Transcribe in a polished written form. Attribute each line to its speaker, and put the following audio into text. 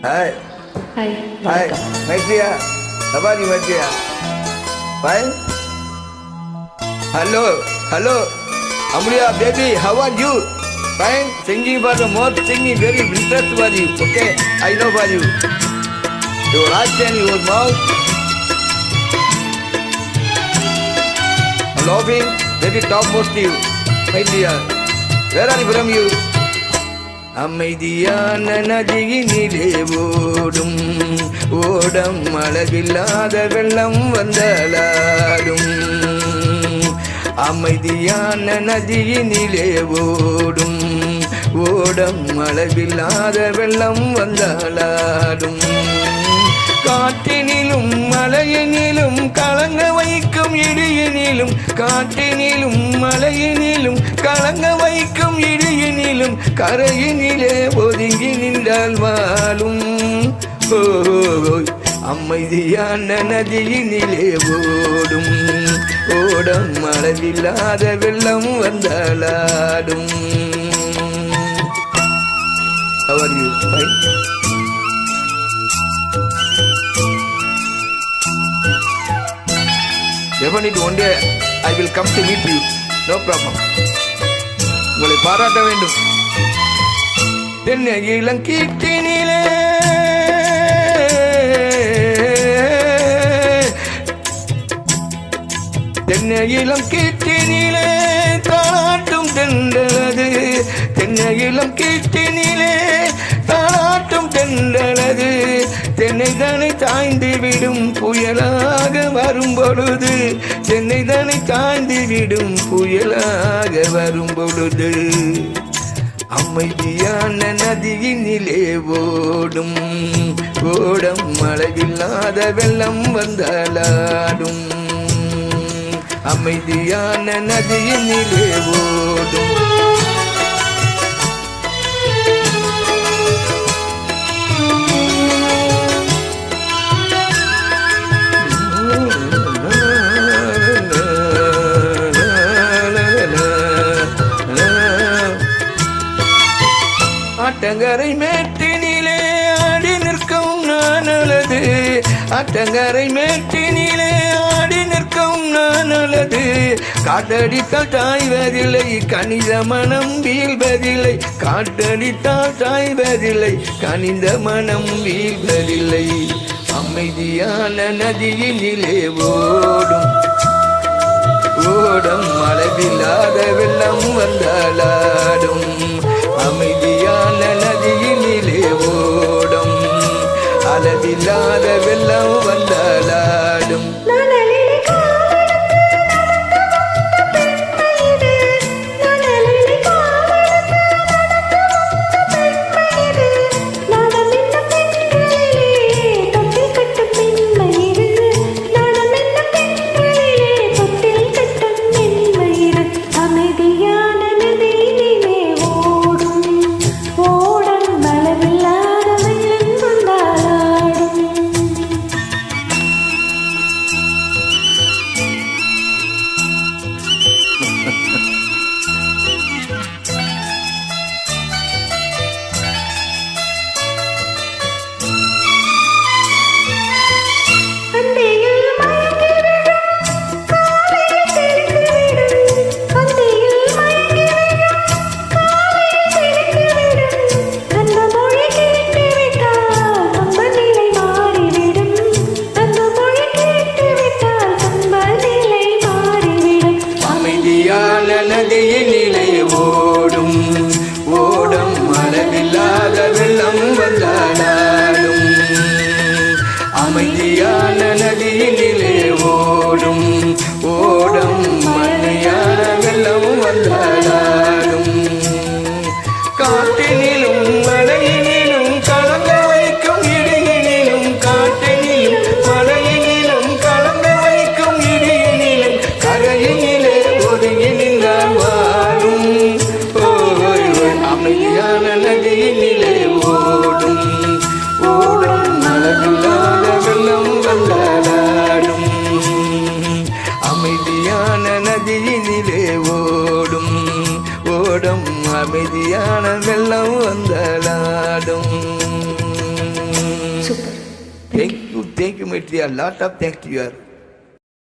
Speaker 1: Hi.
Speaker 2: Hi.
Speaker 1: Hi.
Speaker 2: Welcome.
Speaker 1: Maitreya. How are you, Maitreya? Fine? Hello. Hello. Amriya, baby, how are you? Fine? Singing for the most singing, very interest for you. Okay? I know for you. Your eyes and your mouth. Laughing, very topmost you. Maitreya. Where are you from you? அமைதியான நதியினிலே ஓடும் ஓடம் அளவில்லாத வெள்ளம் வந்தலாடும் அமைதியான நதியினிலே ஓடும் ஓடம் அளவில்லாத வெள்ளம் வந்தலாடும் காற்றினிலும் மலையினிலும் கலங்க வைக்கும் இடியினிலும் காற்றினிலும் மலையினிலும் கலங்க வைக்கும் இடியினிலும் கரையினிலே ஒதுங்கி நின்றால் வாழும் அமைதியான நதியினிலே ஓடும் ஓடம் அளவில்லாத வெள்ளம் வந்தாலாடும். How are you? Fine? Definitely one day I will come to meet you. No problem. உங்களை பாராட்ட வேண்டும். தென்னை இளங்கீட்டினிலே தென்னை இளங்கீட்டினிலே தாளாட்டும் தென்றலது தென்னை இளங்கீட்டினிலே தாளாட்டும் தென்றலது தென்னை தானே தாய்ந்து விடும் புயலாக வரும் பொழுது தென்னை தானே தாய்ந்து விடும் புயலாக வரும் பொழுது அமைதியான நதியினிலே ஓடும் ஓடம் அளவில்லாத வெள்ளம் வந்தாலாடும் அமைதியான நதியினிலே ஓடும் ஆட்டங்கரை மேட்டினிலே ஆடி நிற்கும் நானலது ஆட்டங்கரை மேட்டினிலே ஆடி நிற்கும் நானலது காட்டடித்தால் தாய்வதில்லை கனித மனம் வீழ்வதில்லை காட்டடித்தால் தாய்வதில்லை கனிந்த மனம் வீழ்வதில்லை அமைதியான நதியினிலே ஓடும் ஓடம் அளவில்லாத வெள்ளம் வந்தாலாடும் அமைதியான நதியினிலே ஓடும் அளவில்லாத வெள்ளம் வந்தாலாடும் நதியினிலே ஓடும் ஓடம் அளவில்லாத வெள்ளம் வந்தாலாடும் அமைதியான நதியினிலே ஓடும் ஓடம் மழையான வெள்ளம் வந்தாலாடும் காட்டினிலும் மலையினிலும் கலங்க வைக்கும் இடியினிலும் காட்டினிலும் மலையினிலும் கலங்க வைக்கும் இடியினிலும் கரையினிலே ஒதுங்கி நின்றால் வாழும் அமைதியான நதியினிலே ஓடும் ஓடும் அளவில்லாத வெள்ளம் வந்தாலாடும் அமைதியான நதியினிலே ஓடும் ஓடும் அமைதியான வெள்ளம் வந்தாலாடும் Thank you, my dear. Lot of thanks to you.